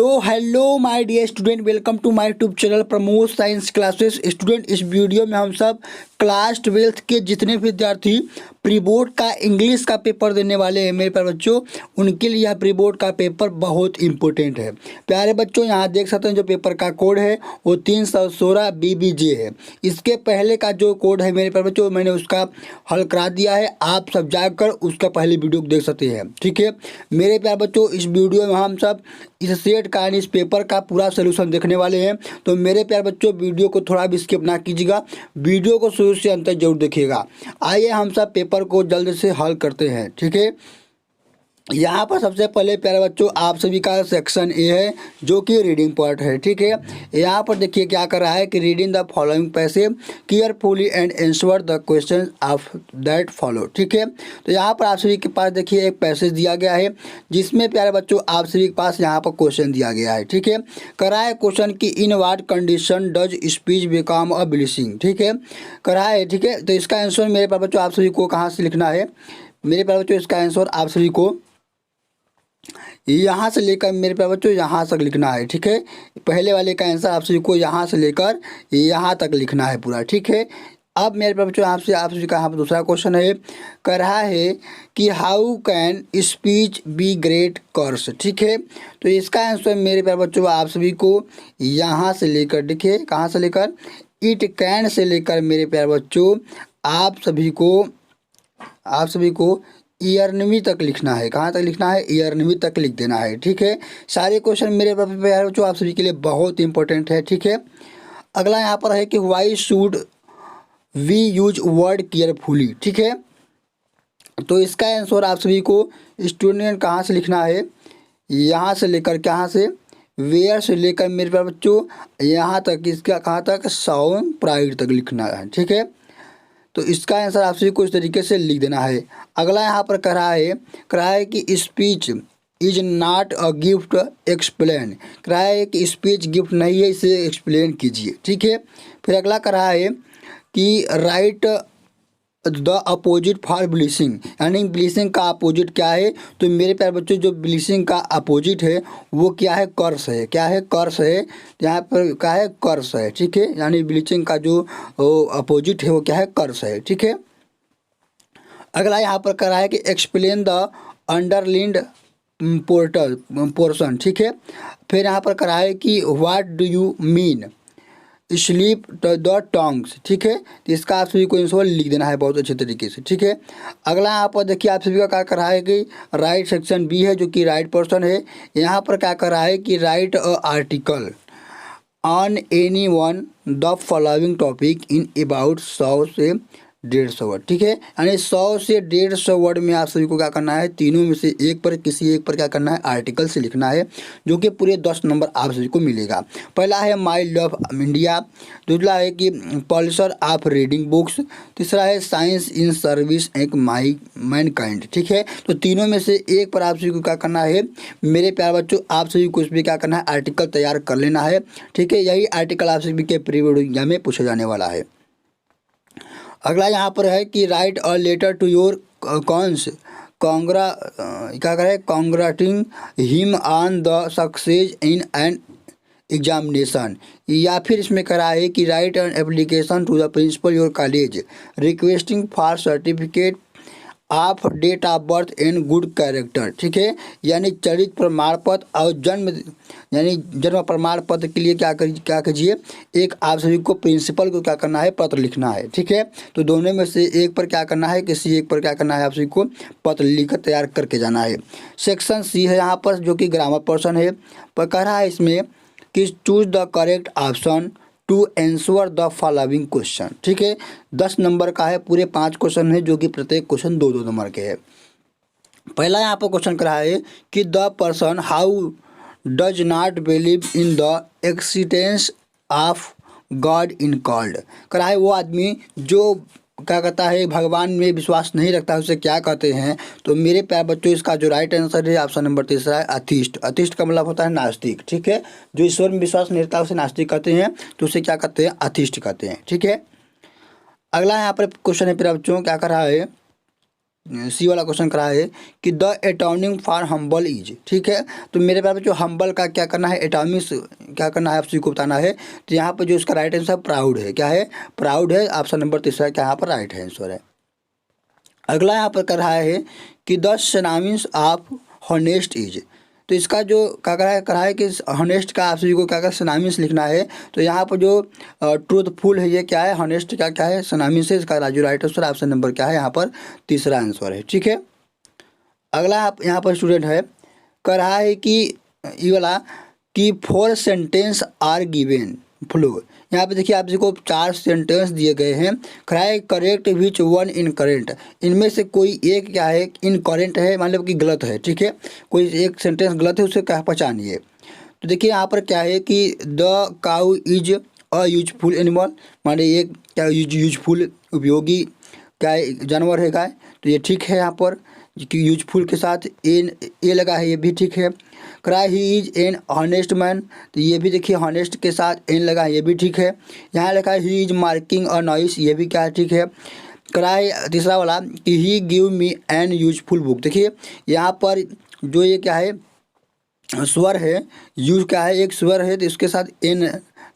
तो hello my dear student, welcome to my YouTube channel Pramod science classes. Student, इस video में हम सब क्लास 12th के जितने भी विद्यार्थी प्री बोर्ड का इंग्लिश का पेपर देने वाले हैं मेरे प्यारे बच्चों, उनके लिए यह प्री बोर्ड का पेपर बहुत इंपॉर्टेंट है। प्यारे बच्चों, यहाँ देख सकते हैं जो पेपर का कोड है वो 316 BBJ है। इसके पहले का जो कोड है मेरे प्यारे बच्चों, मैंने उसका हल करा दिया है, आप सब जाकर उसका पहले वीडियो देख सकते हैं। ठीक है मेरे प्यारे बच्चों, इस वीडियो में हम सब इस सेट का इस पेपर का पूरा सोल्यूशन देखने वाले हैं। तो मेरे प्यारे बच्चों, वीडियो को थोड़ा भी स्किप ना कीजिएगा, वीडियो को शुरू से अंत तक जरूर देखिएगा। आइए हम सब पेपर को जल्द से हल करते हैं। ठीक है, यहाँ पर सबसे पहले प्यारे बच्चों आप सभी का सेक्शन ए है जो कि रीडिंग पार्ट है। ठीक है, यहाँ पर देखिए क्या कर रहा है कि reading the following passage carefully and answer the question of that follow. ठीक है, तो यहाँ पर आप सभी के पास देखिए एक पैसेज दिया गया है जिसमें प्यारे बच्चों आप सभी के पास यहाँ पर क्वेश्चन दिया गया है। ठीक है, करा है क्वेश्चन की in what condition does speech become a blessing. ठीक है, करा है। ठीक है, तो इसका आंसर मेरे प्यारे बच्चों आप सभी को कहाँ से लिखना है मेरे प्यारे बच्चों, इसका आंसर आप सभी को यहाँ से लेकर मेरे प्यारे बच्चों यहाँ तक लिखना है। ठीक है, पहले वाले का आंसर आप सभी को यहाँ से लेकर यहाँ तक लिखना है पूरा। ठीक है, अब मेरे प्यारे बच्चों आपसे आप सभी का यहाँ पर दूसरा क्वेश्चन है, कह रहा है कि how can speech be great curse. ठीक है, तो इसका आंसर मेरे प्यारे बच्चों आप सभी को यहाँ से लेकर देखिए, कहाँ से लेकर इट कैन से लेकर मेरे प्यारे बच्चों आप सभी को 11वीं तक लिखना है। कहाँ तक लिखना है? 11वीं तक लिख देना है। ठीक है, सारे क्वेश्चन मेरे प्यारे बच्चों आप सभी के लिए बहुत इंपॉर्टेंट है। ठीक है, अगला यहाँ पर है कि why should we use word carefully. ठीक है, तो इसका आंसर आप सभी को स्टूडेंट कहाँ से लिखना है, यहाँ से लेकर कहाँ से वेयर से लेकर मेरे प्यारे बच्चों यहाँ तक, इसका कहाँ तक साउंड प्राइड तक लिखना है। ठीक है, तो इसका आंसर आप सभी को इस तरीके से लिख देना है। अगला यहाँ पर कह रहा है कि speech is not a gift explain. कह रहा है कि स्पीच गिफ्ट नहीं है, इसे एक्सप्लेन कीजिए। ठीक है, फिर अगला कह रहा है कि राइट द अपोजिट फॉर ब्लीसिंग, यानी ब्लीसिंग का अपोजिट क्या है। तो मेरे प्यारे बच्चों जो ब्लीसिंग का अपोजिट है वो क्या है? कर्स है। क्या है? कर्स है। यहाँ पर क्या है? कर्स है। ठीक है, यानी ब्लीचिंग का जो अपोजिट है वो क्या है? कर्स है। ठीक है, अगला यहाँ पर कर रहा है कि एक्सप्लेन द अंडरलिंड पोर्शन। ठीक है, फिर यहाँ पर कर रहा है कि what do you mean sleep the tongues. ठीक है, तो इसका आप सभी को आंसर लिख देना है बहुत अच्छे तरीके से। ठीक है, अगला यहाँ पर देखिए आप सभी का क्या कर रहा है कि राइट सेक्शन बी है जो कि राइट पर्सन है। यहाँ पर क्या कर रहा है कि write a article on any one the following topic in about 100 से 150 वर्ड। ठीक है, यानी 100 से 150 वर्ड में आप सभी को क्या करना है, तीनों में से एक पर किसी एक पर क्या करना है, आर्टिकल से लिखना है, जो कि पूरे 10 नंबर आप सभी को मिलेगा। पहला है माई लव इंडिया, दूसरा है कि पॉलिसर ऑफ रीडिंग बुक्स, तीसरा है साइंस इन सर्विस एक माई मैनकाइंड। ठीक है, तो तीनों में से एक पर आप सभी को क्या करना है मेरे प्यारे बच्चों, आप सभी को इसमें क्या करना है, आर्टिकल तैयार कर लेना है। ठीक है, यही आर्टिकल आप सभी के प्री बोर्ड एग्जाम में पूछा जाने वाला है। अगला यहाँ पर है कि write a letter to your कॉन्स क्या करें, congratulating him on the success in an examination, या फिर इसमें करा है कि write an application to the principal your college requesting for certificate of date of birth and good character. ठीक है, यानी चरित्र प्रमाण पत्र और जन्म प्रमाण पत्र के लिए क्या कीजिए, एक आप सभी को प्रिंसिपल को क्या करना है, पत्र लिखना है। ठीक है, तो दोनों में से एक पर क्या करना है, किसी एक पर क्या करना है, आप सभी को पत्र लिखकर तैयार करके जाना है। सेक्शन सी है यहाँ पर जो कि ग्रामर पर्सन है, पर कह रहा है इसमें कि choose the correct option to answer the following question. ठीक है, 10 नंबर का है, पूरे 5 क्वेश्चन है जो कि प्रत्येक क्वेश्चन 2-2 नंबर के है। पहला यहाँ पर क्वेश्चन करा है कि the person how does not believe in the existence of God in called. करा है वो आदमी जो क्या कहता है भगवान में विश्वास नहीं रखता है, उसे क्या कहते हैं। तो मेरे प्यारे बच्चों इसका जो राइट आंसर है ऑप्शन नंबर तीसरा है अथिस्ट। अथिस्ट का मतलब होता है नास्तिक। ठीक है, जो ईश्वर में विश्वास नहीं रखता उसे नास्तिक कहते हैं, तो उसे क्या कहते हैं, अथिस्ट कहते हैं। ठीक है, अगला यहाँ पर क्वेश्चन है प्यारे बच्चों, क्या कर रहा है सी वाला क्वेश्चन करा है कि द एटोनिम फॉर हम्बल इज, ठीक है। तो मेरे पास जो हम्बल का क्या करना है, एटोनिम्स क्या करना है आप सभी को बताना है। तो यहाँ पर जो इसका राइट आंसर प्राउड है, क्या है, प्राउड है। ऑप्शन नंबर तीसरा क्या यहाँ पर राइट आंसर है। अगला यहाँ पर कर रहा है कि the synonyms of honest is. तो इसका जो क्या करा है कि हॉनेस्ट का आप सभी को क्या सिनोनिम्स लिखना है। तो यहाँ पर जो ट्रूथफुल है ये क्या है, हॉनेस्ट क्या क्या है, सिनोनिम्स है। इसका Raju right answer option number क्या है यहाँ पर तीसरा आंसर है, ठीक है। अगला आप यहाँ पर स्टूडेंट है कह रहा है कि ये वाला कि 4 सेंटेंस आर गिवन फ्लो। यहाँ पे देखिए आप को 4 सेंटेंस दिए गए हैं। कराए करेक्ट विच वन इनकरेक्ट, इनमें से कोई एक क्या है इनकरेक्ट है, मतलब कि गलत है, ठीक है। कोई एक सेंटेंस गलत है उसे क्या पहचानिए। तो देखिए यहाँ पर क्या है कि the cow is a useful animal, माने ये क्या यूजफुल उपयोगी क्या जानवर है गाय, तो ये ठीक है। यहाँ पर कि यूजफुल के साथ एन ए लगा है, ये भी ठीक है। Cry he is an honest man, तो ये भी देखिए हॉनेस्ट के साथ एन लगा है, ये भी ठीक है। यहाँ लिखा है he is marking a noise, ये भी क्या है ठीक है। क्राई तीसरा वाला कि he give me an useful book, देखिए यहाँ पर जो ये क्या है स्वर है, यूज क्या है एक स्वर है तो इसके साथ एन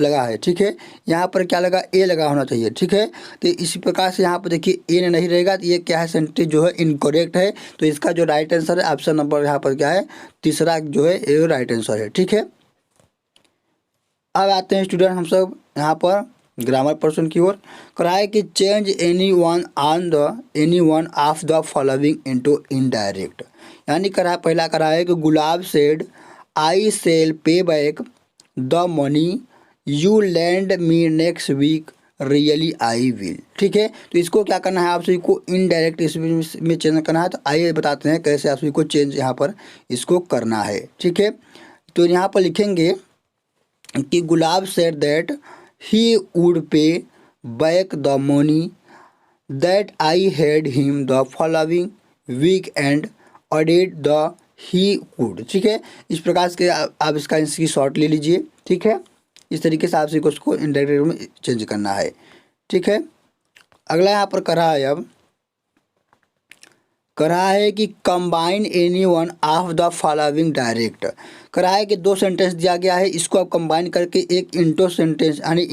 लगा है, ठीक है। यहाँ पर क्या लगा ए लगा होना चाहिए, ठीक है। तो इसी प्रकार से यहाँ पर देखिए एन नहीं रहेगा तो ये क्या है सेंटेंस जो है इनकरेक्ट है। तो इसका जो राइट आंसर है ऑप्शन नंबर यहाँ पर क्या है तीसरा जो है ये राइट आंसर है, ठीक है। अब आते हैं स्टूडेंट हम सब यहाँ पर ग्रामर पर्सन की ओर। कराए कि change any one of the following into indirect, यानी करा पहला करा है कि Gulab said I shall pay back the money you lend me next week really I will, ठीक है। तो इसको क्या करना है आप सभी को इनडायरेक्ट इसमें चेंज करना है। तो आइए बताते हैं कैसे आप सभी को चेंज यहाँ पर इसको करना है, ठीक है। तो यहाँ पर लिखेंगे कि Gulab said that he would pay back the money that I had him the following week and added that he would, ठीक है। इस प्रकार से आप इसकी शॉर्ट ले लीजिए, ठीक है। इस तरीके से आपसे उसको इनडायरेक्ट में चेंज करना है, ठीक है। अगला यहाँ पर करा है अब करा है कि combine any one of the following direct. करा है कि 2 सेंटेंस दिया गया है, इसको आप कंबाइन करके एक इंटो सेंटेंस यानी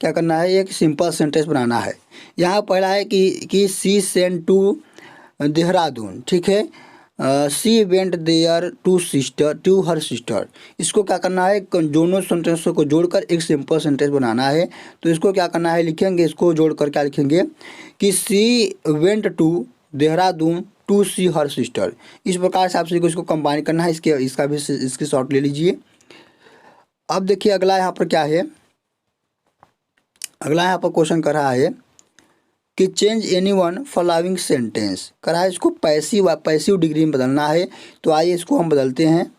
क्या करना है एक सिंपल सेंटेंस बनाना है। यहाँ पहला है कि सी सेंट टू देहरादून, ठीक है। She went there to her sister, इसको क्या करना है दोनों सेंटेंसों को जोड़कर एक सिंपल सेंटेंस बनाना है। तो इसको क्या करना है लिखेंगे, इसको जोड़कर क्या लिखेंगे कि she went to Dehradun to see her sister. इस प्रकार से आप सभी को इसको कंबाइन करना है। इसका भी इसकी शॉर्ट ले लीजिए। अब देखिए अगला यहाँ पर क्या है, अगला यहाँ पर क्वेश्चन कर रहा है कि change any one following sentence करा है, इसको पैसिव डिग्री में बदलना है। तो आइए इसको हम बदलते हैं।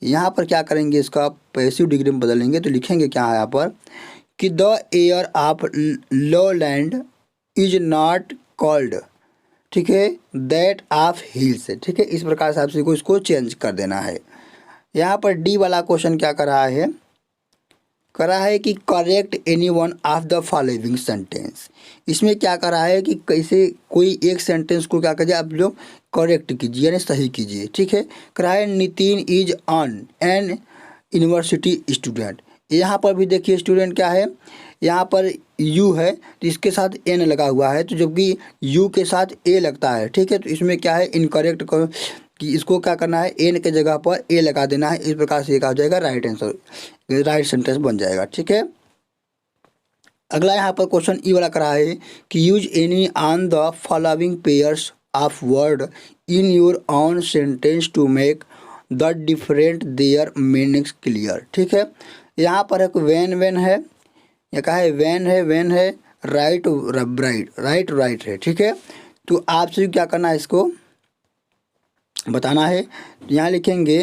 यहाँ पर क्या करेंगे इसका पैसिव डिग्री में बदलेंगे। तो लिखेंगे क्या है यहाँ पर कि the air of low land is not called, ठीक है, दैट ऑफ हिल्स, ठीक है। इस प्रकार से आप सभी को इसको चेंज कर देना है। यहाँ पर डी वाला क्वेश्चन क्या कर रहा है, करा है कि correct any one of the following sentence. इसमें क्या करा है कि कैसे कोई एक सेंटेंस को क्या कीजिए आप लोग करेक्ट कीजिए यानी सही कीजिए, ठीक है। करा है Nitin is an university student. यहाँ पर भी देखिए स्टूडेंट क्या है, यहाँ पर यू है तो इसके साथ एन लगा हुआ है, तो जबकि यू के साथ ए लगता है, ठीक है। तो इसमें क्या है इनकरेक्ट कि इसको क्या करना है एन के जगह पर ए लगा देना है। इस प्रकार से एक आ जाएगा राइट आंसर, राइट सेंटेंस बन जाएगा, ठीक है। अगला यहाँ पर क्वेश्चन ई वाला करा है कि use any on the following pairs of word in your own sentence to make the different their meanings clear, ठीक है। यहाँ पर एक वेन है, ये कहा है वेन है राइट राइट है, ठीक है। तो आपसे क्या करना है इसको बताना है। यहाँ लिखेंगे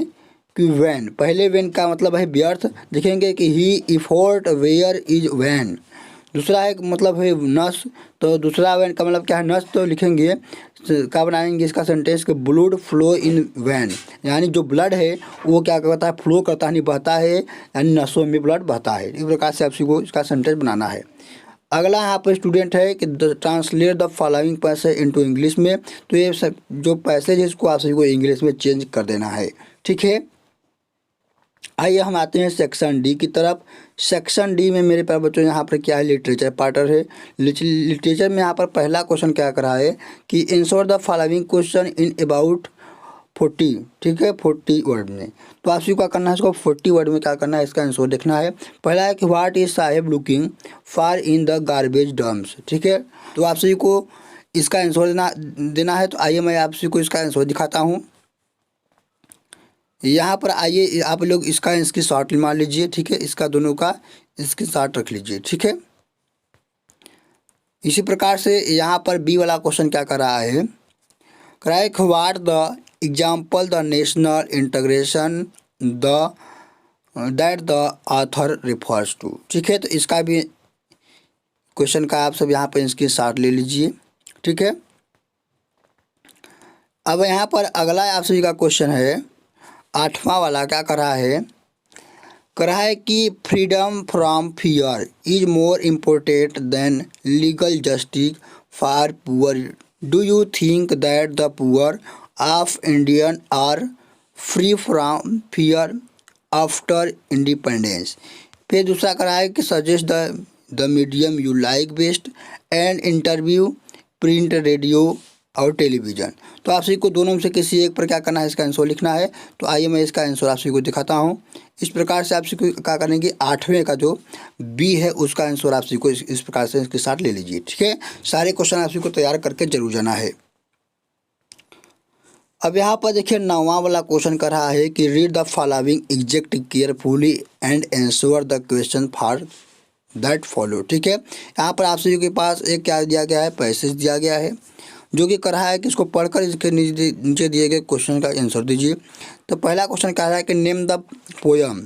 कि वैन, पहले वैन का मतलब है व्यर्थ, लिखेंगे कि ही इफोर्ट वेयर इज वैन। दूसरा है मतलब है नस, तो दूसरा वैन का मतलब क्या है नस, तो लिखेंगे क्या बनाएंगे इसका सेंटेंस कि ब्लड फ्लो इन वैन, यानी जो ब्लड है वो क्या करता है फ्लो करता है नहीं बहता है, यानी नसों में ब्लड बहता है। इस प्रकार से आपको इसका सेंटेंस बनाना है। अगला यहाँ पर स्टूडेंट है कि translate the following passage into English में। तो ये सब जो पैसेज है इसको आप सभी को इंग्लिश में चेंज कर देना है, ठीक है। आइए हम आते हैं सेक्शन डी की तरफ। सेक्शन डी में मेरे पास बच्चों यहाँ पर क्या है, लिटरेचर पार्टर है। लिटरेचर में यहाँ पर पहला क्वेश्चन क्या कर रहा है कि insert the following question in about 40, ठीक है, 40 वर्ड में। तो आप सभी को क्या करना है, इसको 40 वर्ड में क्या करना है, इसका आंसर देखना है। पहला है कि what is Saheb looking for in the garbage dumps, ठीक है। तो आप सभी को इसका आंसर देना है। तो आइए मैं आप सभी को इसका आंसर दिखाता हूँ। यहाँ पर आइए आप लोग इसकी शॉर्ट मान लीजिए, ठीक है, इसका दोनों का इसकी शॉर्ट रख लीजिए, ठीक है। इसी प्रकार से यहाँ पर बी वाला क्वेश्चन क्या कर रहा है, correct what the example the national integration the that the author refers to, ठीक है। तो इसका भी क्वेश्चन का आप सब यहाँ पर इसकी शॉर्ट ले लीजिए, ठीक है। अब यहाँ पर अगला आप सभी का क्वेश्चन है 8वां वाला, क्या कर रहा है कि freedom from fear is more important than legal justice for poor. Do you think that the poor of Indian are free from fear after independence. फिर दूसरा कर रहा है कि suggest the medium you like best and interview, print, radio और television. तो आप सभी को दोनों में से किसी एक पर क्या करना है, इसका आंसर लिखना है। तो आइए मैं इसका आंसर आप सभी को दिखाता हूँ। इस प्रकार से आप सभी को क्या करेंगे, 8वें का जो बी है उसका आंसर आप सभी को इस प्रकार से इसके साथ ले लीजिए, ठीक है। सारे क्वेश्चन आप सभी को तैयार करके जरूर जाना है। अब यहाँ पर देखिए 9वां वाला क्वेश्चन कर रहा है कि read the following exact carefully and answer the question for that follow, ठीक है। यहाँ पर आप सभी के पास एक क्या दिया गया है, पैसेज दिया गया है, जो कि कर रहा है कि इसको पढ़कर इसके नीचे दिए गए क्वेश्चन का आंसर दीजिए। तो पहला क्वेश्चन कह रहा है कि name the poem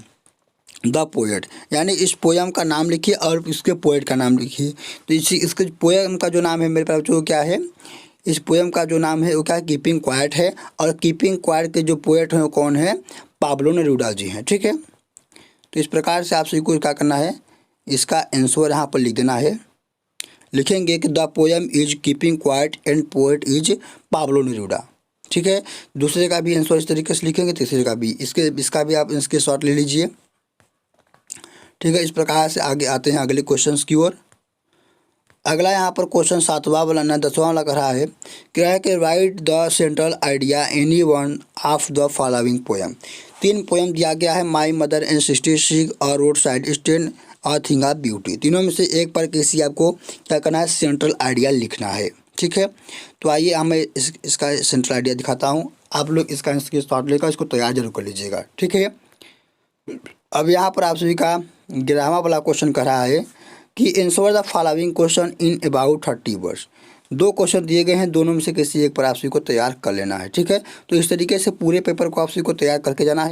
the poet, यानी इस पोयम का नाम लिखिए और इसके पोएट का नाम लिखिए। तो इसके पोयम का जो नाम है मेरे पास जो क्या है, इस पोयम का जो नाम है वो क्या है, कीपिंग क्वाइट है। और कीपिंग क्वाइट के जो पोएट हैं वो कौन है, पाब्लो नेरूदा जी हैं, ठीक है। तो इस प्रकार से आप सभी को क्या करना है, इसका आंसर यहाँ पर लिख देना है। लिखेंगे कि the poem is keeping quiet and poet is Pablo Neruda, ठीक है। दूसरे का भी आंसर इस तरीके से लिखेंगे, तीसरे का भी, इसका भी आप इसके शॉर्ट ले लीजिए, ठीक है। इस प्रकार से आगे आते हैं अगले क्वेश्चंस की ओर। अगला यहाँ पर क्वेश्चन 7वां वाला ना 10वां वाला कर रहा है, क्या है कि right the central idea any one of the following poem. 3 poem दिया गया है, माई मदर एंड सिस्टर सिग और रोड साइड स्टैंड और थिंग ऑफ ब्यूटी। तीनों में से एक पर किसी आपको क्या करना है, सेंट्रल आइडिया लिखना है, ठीक है। तो आइए हमें इसका सेंट्रल आइडिया दिखाता हूँ। आप लोग इसका शॉर्ट लेकर इसको तैयार जरूर कर लीजिएगा, ठीक है। अब यहाँ पर आप सभी का 11वां वाला क्वेश्चन कर रहा है कि answer the following question in about 30 words. 2 question दिए गए हैं, दोनों में से किसी एक पर आप सभी को तैयार कर लेना है, ठीक है। तो इस तरीके से पूरे पेपर को आप सभी को तैयार करके जाना है।